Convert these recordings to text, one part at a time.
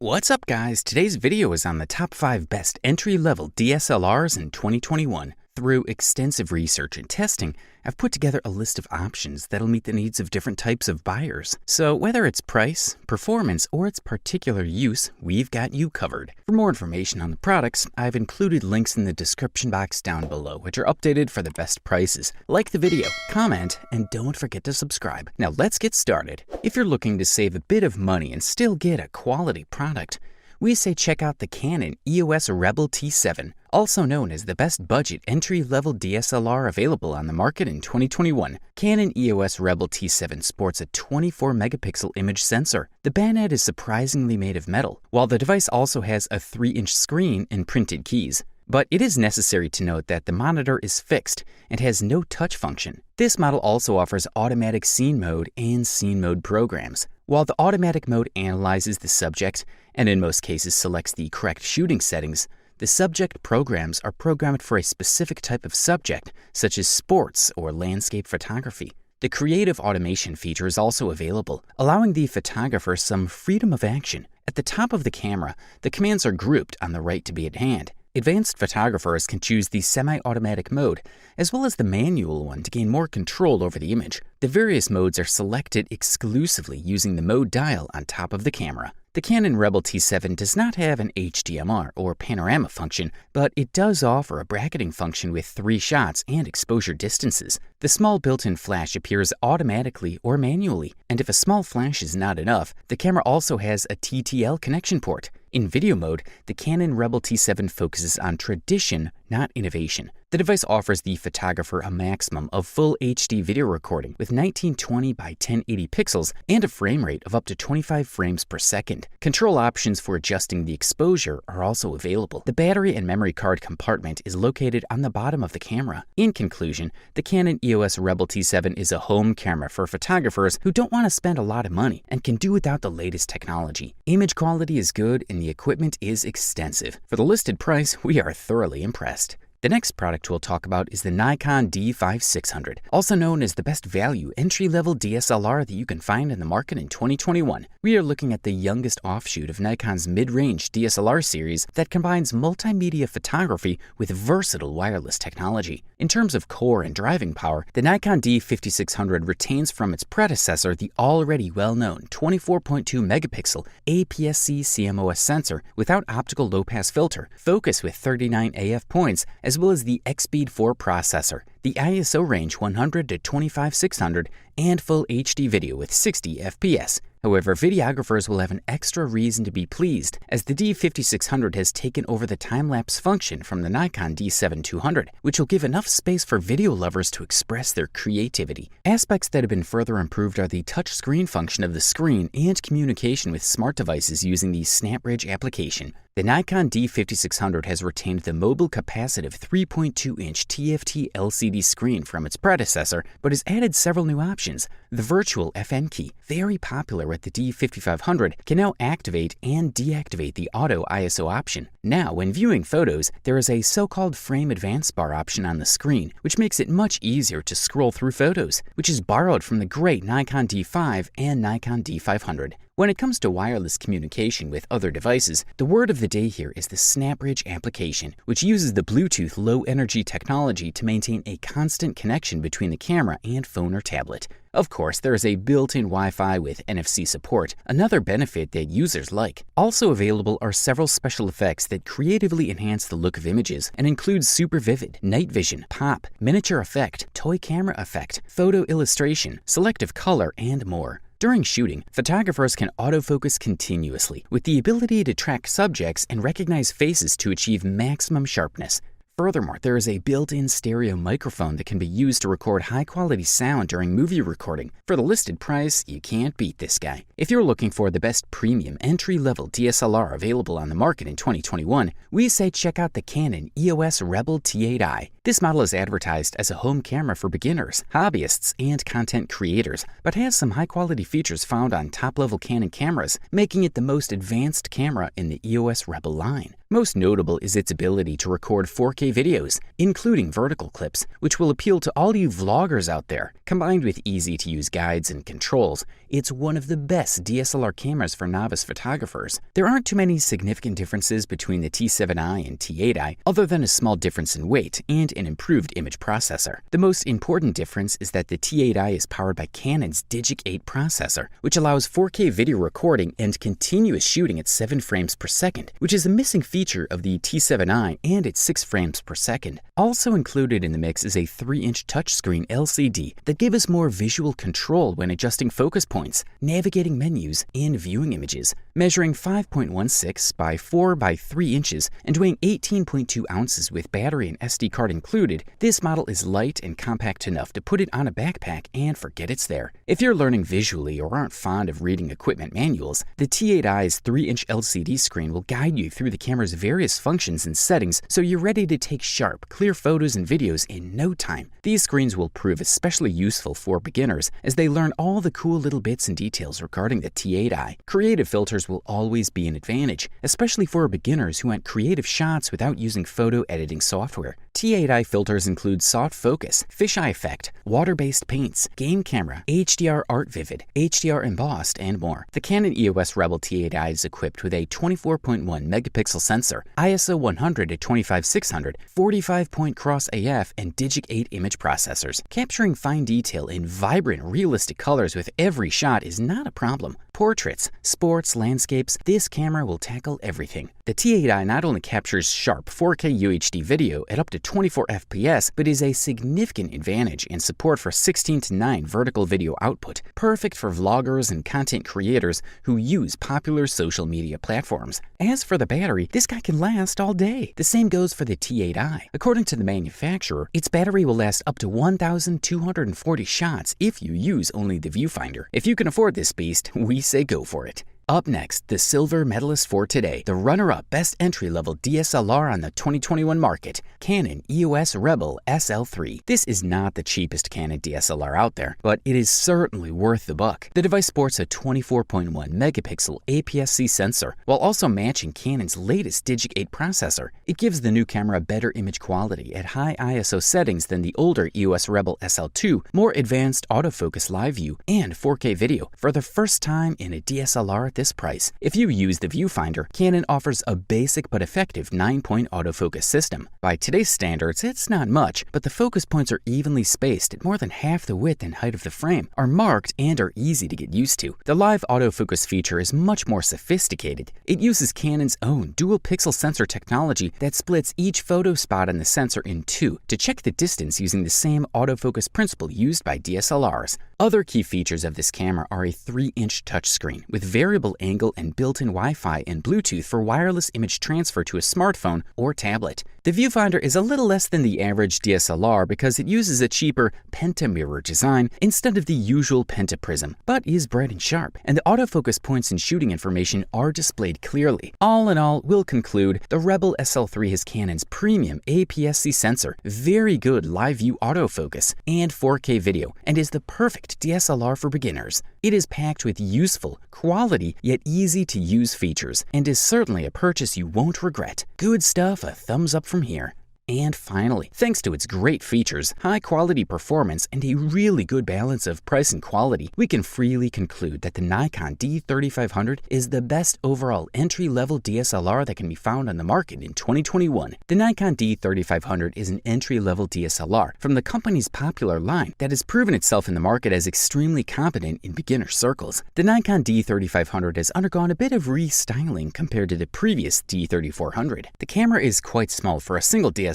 What's up guys, today's video is on the top 5 best entry-level DSLRs in 2021. Through extensive research and testing, I've put together a list of options that'll meet the needs of different types of buyers. So whether it's price, performance, or its particular use, we've got you covered. For more information on the products, I've included links in the description box down below, which are updated for the best prices. Like the video, comment, and don't forget to subscribe. Now let's get started. If you're looking to save a bit of money and still get a quality product, we say check out the Canon EOS Rebel T7, also known as the best budget entry-level DSLR available on the market in 2021. Canon EOS Rebel T7 sports a 24-megapixel image sensor. The bayonet is surprisingly made of metal, while the device also has a 3-inch screen and printed keys. But it is necessary to note that the monitor is fixed and has no touch function. This model also offers automatic scene mode and scene mode programs. While the automatic mode analyzes the subject and in most cases selects the correct shooting settings, the subject programs are programmed for a specific type of subject, such as sports or landscape photography. The creative automation feature is also available, allowing the photographer some freedom of action. At the top of the camera, the commands are grouped on the right to be at hand. Advanced photographers can choose the semi-automatic mode, as well as the manual one to gain more control over the image. The various modes are selected exclusively using the mode dial on top of the camera. The Canon Rebel T7 does not have an HDMR or panorama function, but it does offer a bracketing function with 3 shots and exposure distances. The small built-in flash appears automatically or manually, and if a small flash is not enough, the camera also has a TTL connection port. In video mode, the Canon Rebel T7 focuses on tradition, not innovation. The device offers the photographer a maximum of full HD video recording with 1920 by 1080 pixels and a frame rate of up to 25 frames per second. Control options for adjusting the exposure are also available. The battery and memory card compartment is located on the bottom of the camera. In conclusion, the Canon EOS Rebel T7 is a home camera for photographers who don't want to spend a lot of money and can do without the latest technology. Image quality is good and the equipment is extensive. For the listed price, we are thoroughly impressed. The next product we'll talk about is the Nikon D5600, also known as the best value entry-level DSLR that you can find in the market in 2021. We are looking at the youngest offshoot of Nikon's mid-range DSLR series that combines multimedia photography with versatile wireless technology. In terms of core and driving power, the Nikon D5600 retains from its predecessor the already well-known 24.2 megapixel APS-C CMOS sensor without optical low-pass filter, focus with 39 AF points, as well as the X-Speed 4 processor, the ISO range 100 to 25/600, and full HD video with 60 FPS. However, videographers will have an extra reason to be pleased, as the D5600 has taken over the time-lapse function from the Nikon D7200, which will give enough space for video lovers to express their creativity. Aspects that have been further improved are the touch screen function of the screen and communication with smart devices using the SnapBridge application. The Nikon D5600 has retained the mobile capacitive 3.2-inch TFT LCD screen from its predecessor, but has added several new options. The virtual FN key, very popular with the D5500, can now activate and deactivate the auto ISO option. Now, when viewing photos, there is a so-called frame advance bar option on the screen, which makes it much easier to scroll through photos, which is borrowed from the great Nikon D5 and Nikon D500. When it comes to wireless communication with other devices, the word of the day here is the SnapBridge application, which uses the Bluetooth low-energy technology to maintain a constant connection between the camera and phone or tablet. Of course, there is a built-in Wi-Fi with NFC support, another benefit that users like. Also available are several special effects that creatively enhance the look of images and include super vivid, night vision, pop, miniature effect, toy camera effect, photo illustration, selective color, and more. During shooting, photographers can autofocus continuously, with the ability to track subjects and recognize faces to achieve maximum sharpness. Furthermore, there is a built-in stereo microphone that can be used to record high-quality sound during movie recording. For the listed price, you can't beat this guy. If you're looking for the best premium entry-level DSLR available on the market in 2021, we say check out the Canon EOS Rebel T8i. This model is advertised as a home camera for beginners, hobbyists, and content creators, but has some high-quality features found on top-level Canon cameras, making it the most advanced camera in the EOS Rebel line. Most notable is its ability to record 4K videos, including vertical clips, which will appeal to all you vloggers out there. Combined with easy-to-use guides and controls, it's one of the best DSLR cameras for novice photographers. There aren't too many significant differences between the T7i and T8i, other than a small difference in weight and an improved image processor. The most important difference is that the T8i is powered by Canon's Digic 8 processor, which allows 4K video recording and continuous shooting at 7 frames per second, which is a missing feature of the T7i and its 6 frames per second. Also included in the mix is a 3-inch touchscreen LCD that gives us more visual control when adjusting focus points, navigating menus, and viewing images. Measuring 5.16 by 4 by 3 inches and weighing 18.2 ounces with battery and SD card included, this model is light and compact enough to put it on a backpack and forget it's there. If you're learning visually or aren't fond of reading equipment manuals, the T8i's 3-inch LCD screen will guide you through the camera's various functions and settings so you're ready to take sharp, clear photos and videos in no time. These screens will prove especially useful for beginners as they learn all the cool little bits and details regarding the T8i. Creative filters will always be an advantage, especially for beginners who want creative shots without using photo editing software. T8i filters include soft focus, fisheye effect, water-based paints, game camera, HDR Art Vivid, HDR embossed, and more. The Canon EOS Rebel T8i is equipped with a 24.1 megapixel sensor, ISO 100 to 25600, 45-point cross AF, and Digic 8 image processors. Capturing fine detail in vibrant, realistic colors with every shot is not a problem. Portraits, sports, landscapes, this camera will tackle everything. The T8i not only captures sharp 4K UHD video at up to 24 FPS, but is a significant advantage in support for 16:9 vertical video output, perfect for vloggers and content creators who use popular social media platforms. As for the battery, this guy can last all day. The same goes for the T8i. According to the manufacturer, its battery will last up to 1,240 shots if you use only the viewfinder. If you can afford this beast, we say go for it. Up next, the silver medalist for today, the runner-up best entry-level DSLR on the 2021 market, Canon EOS Rebel SL3. This is not the cheapest Canon DSLR out there, but it is certainly worth the buck. The device sports a 24.1 megapixel APS-C sensor, while also matching Canon's latest Digic 8 processor. It gives the new camera better image quality at high ISO settings than the older EOS Rebel SL2, more advanced autofocus live view, and 4K video for the first time in a DSLR this price. If you use the viewfinder, Canon offers a basic but effective 9-point autofocus system. By today's standards, it's not much, but the focus points are evenly spaced at more than half the width and height of the frame, are marked, and are easy to get used to. The live autofocus feature is much more sophisticated. It uses Canon's own dual pixel sensor technology that splits each photo spot on the sensor in two to check the distance using the same autofocus principle used by DSLRs. Other key features of this camera are a 3-inch touchscreen with variable angle and built-in Wi-Fi and Bluetooth for wireless image transfer to a smartphone or tablet. The viewfinder is a little less than the average DSLR because it uses a cheaper pentamirror design instead of the usual pentaprism, but is bright and sharp, and the autofocus points and shooting information are displayed clearly. All in all, we'll conclude the Rebel SL3 has Canon's premium APS-C sensor, very good live view autofocus, and 4K video, and is the perfect DSLR for beginners. It is packed with useful, quality, yet easy-to-use features, and is certainly a purchase you won't regret. Good stuff, a thumbs up from here. And finally, thanks to its great features, high-quality performance, and a really good balance of price and quality, we can freely conclude that the Nikon D3500 is the best overall entry-level DSLR that can be found on the market in 2021. The Nikon D3500 is an entry-level DSLR from the company's popular line that has proven itself in the market as extremely competent in beginner circles. The Nikon D3500 has undergone a bit of restyling compared to the previous D3400. The camera is quite small for a single DSLR,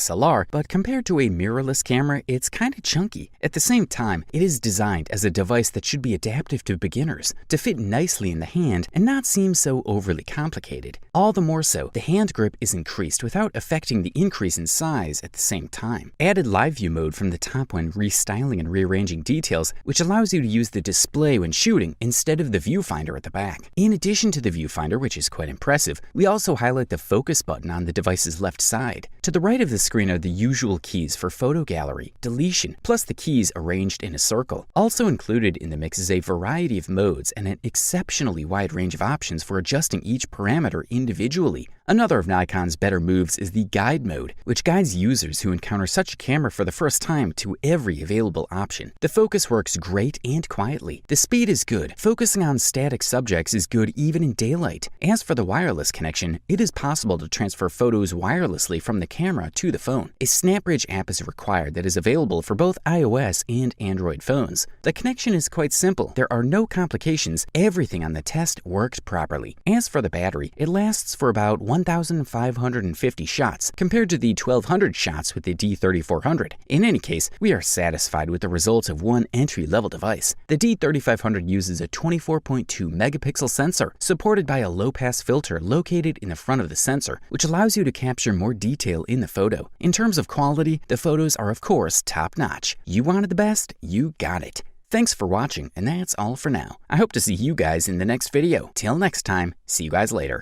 but compared to a mirrorless camera, it's kind of chunky. At the same time, it is designed as a device that should be adaptive to beginners, to fit nicely in the hand and not seem so overly complicated. All the more so, the hand grip is increased without affecting the increase in size at the same time. Added live view mode from the top when restyling and rearranging details, which allows you to use the display when shooting instead of the viewfinder at the back. In addition to the viewfinder, which is quite impressive, we also highlight the focus button on the device's left side. To the right of the screen are the usual keys for photo gallery, deletion, plus the keys arranged in a circle. Also included in the mix is a variety of modes and an exceptionally wide range of options for adjusting each parameter individually. Another of Nikon's better moves is the guide mode, which guides users who encounter such a camera for the first time to every available option. The focus works great and quietly. The speed is good. Focusing on static subjects is good even in daylight. As for the wireless connection, it is possible to transfer photos wirelessly from the camera to the phone. A SnapBridge app is required that is available for both iOS and Android phones. The connection is quite simple. There are no complications. Everything on the test worked properly. As for the battery, it lasts for about 1,550 shots compared to the 1,200 shots with the D3500. In any case, we are satisfied with the results of one entry-level device. The D3500 uses a 24.2 megapixel sensor supported by a low-pass filter located in the front of the sensor, which allows you to capture more detail in the photo. In terms of quality, the photos are of course top-notch. You wanted the best, you got it. Thanks for watching, and that's all for now. I hope to see you guys in the next video. Till next time, see you guys later.